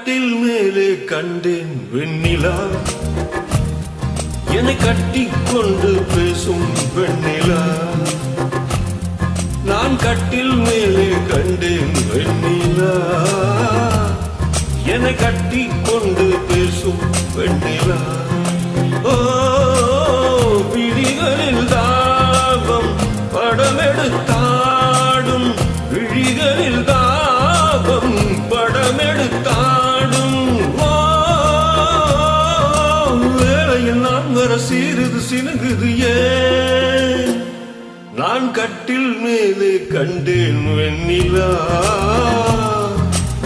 கட்டில் மேலே கண்டேன் வெண்ணிலா, என்னை கட்டிக்கொண்டு பேசும் வெண்ணிலா. நான் கட்டில் மேலே கண்டேன் வெண்ணிலா, என்னை கட்டிக்கொண்டு பேசும் வெண்ணிலா. ஓ விழிகளில் தாகம் படமெடுத்தாடும், விழிகளில் தாகம் படமெடுத்தாடும். வேளையில் நான் வர சீருது சினுங்குது ஏன்? நான் கட்டில் மேலே கண்டேன் வெண்ணிலா,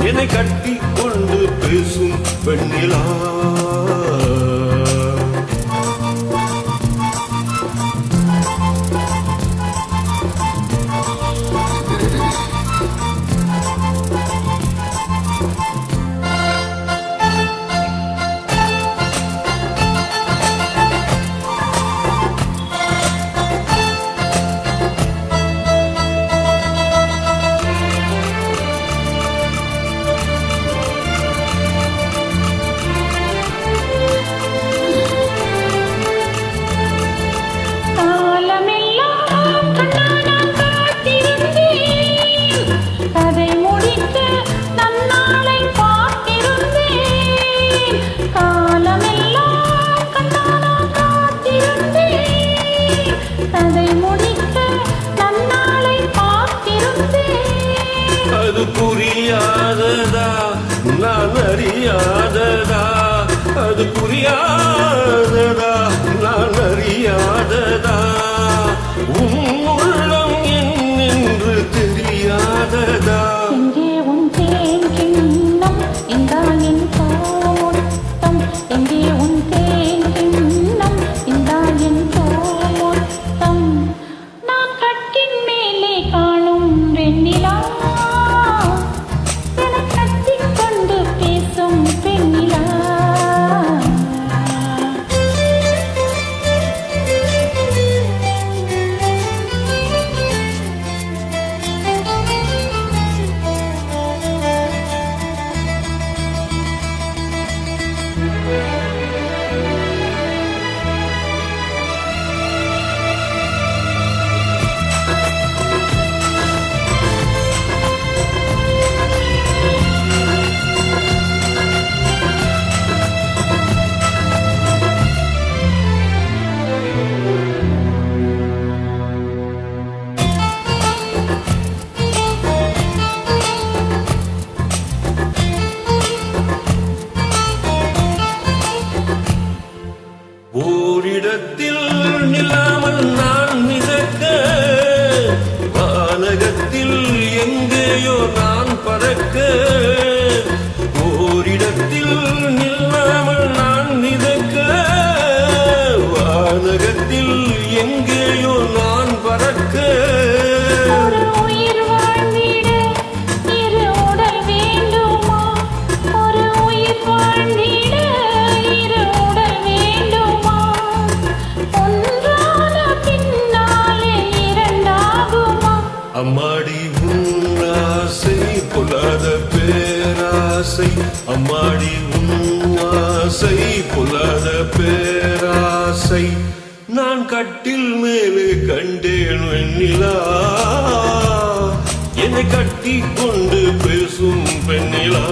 என்னை கட்டி கொண்டு பேசும் வெண்ணிலா. அது புரியாததா நான் அறியாததா, அது புரியாததா நான் அறியாததா, உன் உள்ளம் என்னென்று தெரியாததா. எங்கே உன் தேன் கிண்ணம் என்றால் என் தோட்டம், எங்கே உன் தேன் கிண்ணம் என்றால் என் தோட்டம். நான் கட்டின் மேலே காணும் வெண்ணிலா, ஓரிடத்தில் நில்லாமல் நான் மிதக்க, வானகத்தில் எங்கேயோ நான் பறக்க. ஓரிடத்தில் நில்லாமல் நான் மிதக்க, வானகத்தில் எங்கேயோ நான் பறக்க. அம்மாடி உன்னாசை பொல்லாத பேராசை, அம்மாடி உன்னாசை பொல்லாத பேராசை. நான் கட்டில் மேலே கண்டேன் வெண்ணிலா, என்னை கட்டி கொண்டு பேசும் பெண்ணிலா.